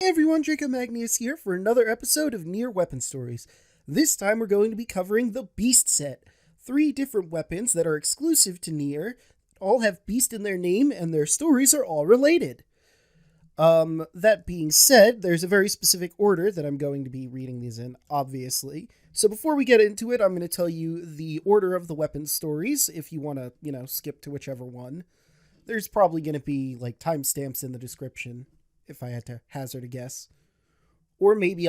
Hey everyone, Draco Magnius here for another episode of Nier Weapon Stories. This time we're going to be covering the Beast set. 3 different weapons that are exclusive to Nier, all have Beast in their name, and their stories are all related. That being said, there's a very specific order that I'm going to be reading these in, obviously. So before we get into it, I'm going to tell you the order of the weapon stories, if you want to, skip to whichever one. There's probably going to be, timestamps in the description, if I had to hazard a guess. Or maybe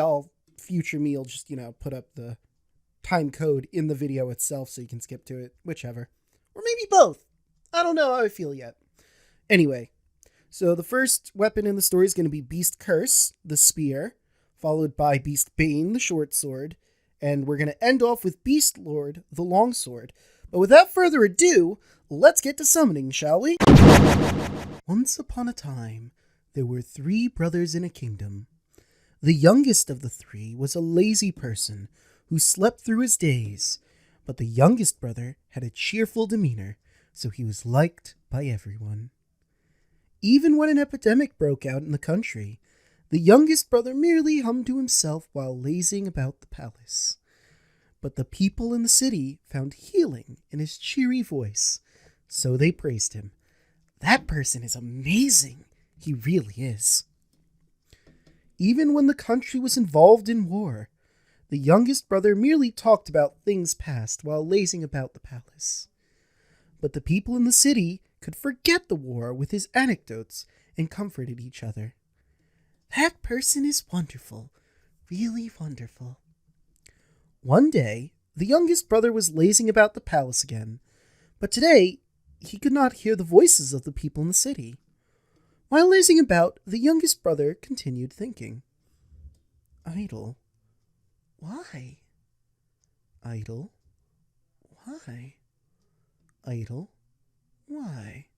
future me will just, put up the time code in the video itself so you can skip to it, whichever. Or maybe both. I don't know how I feel yet. Anyway, so the first weapon in the story is going to be Beast Curse, the spear, followed by Beast Bane, the short sword, and we're going to end off with Beast Lord, the long sword. But without further ado, let's get to summoning, shall we? Once upon a time, there were 3 brothers in a kingdom. The youngest of the 3 was a lazy person who slept through his days, but the youngest brother had a cheerful demeanor, so he was liked by everyone. Even when an epidemic broke out in the country, the youngest brother merely hummed to himself while lazing about the palace. But the people in the city found healing in his cheery voice, so they praised him. That person is amazing. He really is. Even when the country was involved in war, the youngest brother merely talked about things past while lazing about the palace. But the people in the city could forget the war with his anecdotes and comforted each other. That person is wonderful, really wonderful. One day, the youngest brother was lazing about the palace again, but today he could not hear the voices of the people in the city. While lazing about, the youngest brother continued thinking. Idle. Why? Idle. Why? Idle. Why?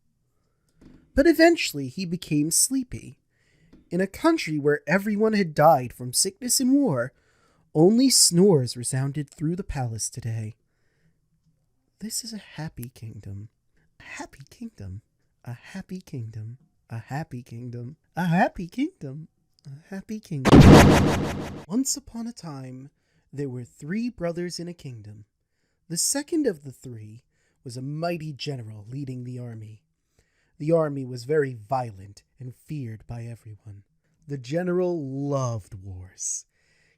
But eventually he became sleepy. In a country where everyone had died from sickness and war, only snores resounded through the palace today. This is a happy kingdom. A happy kingdom. A happy kingdom. A happy kingdom. A happy kingdom. A happy kingdom. Once upon a time, there were 3 brothers in a kingdom. The second of the 3 was a mighty general leading the army. The army was very violent and feared by everyone. The general loved wars.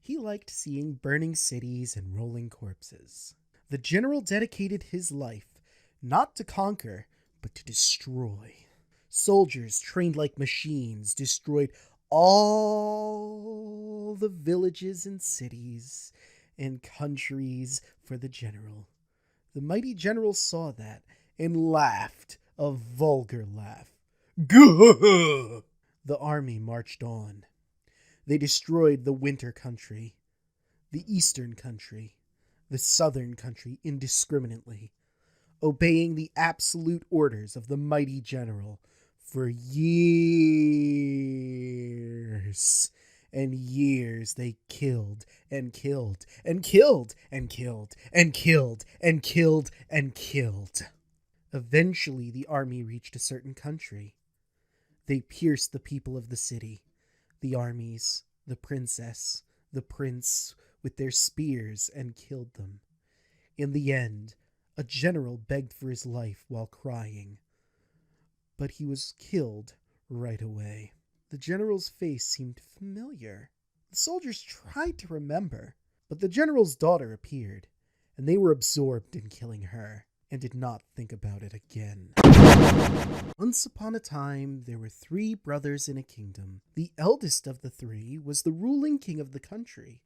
He liked seeing burning cities and rolling corpses. The general dedicated his life not to conquer, but to destroy. Soldiers trained like machines destroyed all the villages and cities and countries for the general. The mighty general saw that and laughed a vulgar laugh. Gah! The army marched on. They destroyed the winter country, the eastern country, the southern country indiscriminately, obeying the absolute orders of the mighty general. For years and years they killed and killed and killed and killed and killed and killed and killed. Eventually the army reached a certain country. They pierced the people of the city, the armies, the princess, the prince, with their spears and killed them. In the end, a general begged for his life while crying. But he was killed right away. The general's face seemed familiar. The soldiers tried to remember, but the general's daughter appeared, and they were absorbed in killing her, and did not think about it again. Once upon a time, there were 3 brothers in a kingdom. The eldest of the 3 was the ruling king of the country.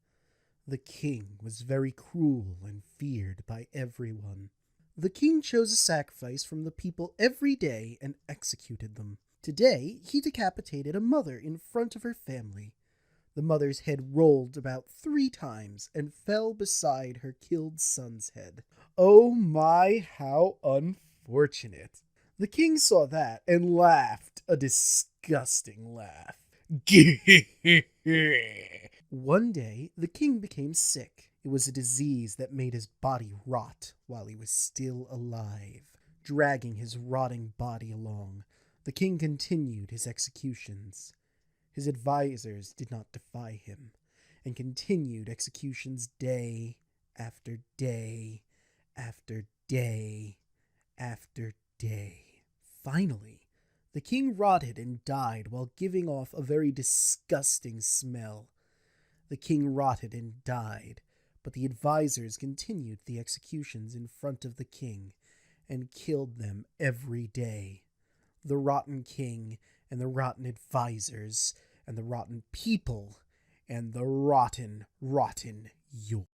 The king was very cruel and feared by everyone. The king chose a sacrifice from the people every day and executed them. Today, he decapitated a mother in front of her family. The mother's head rolled about 3 times and fell beside her killed son's head. Oh my, how unfortunate. The king saw that and laughed a disgusting laugh. One day, the king became sick. It was a disease that made his body rot while he was still alive, dragging his rotting body along. The king continued his executions. His advisors did not defy him, and continued executions day after day after day after day. Finally, the king rotted and died while giving off a very disgusting smell. The king rotted and died, but the advisors continued the executions in front of the king and killed them every day. The rotten king and the rotten advisors and the rotten people and the rotten, rotten York.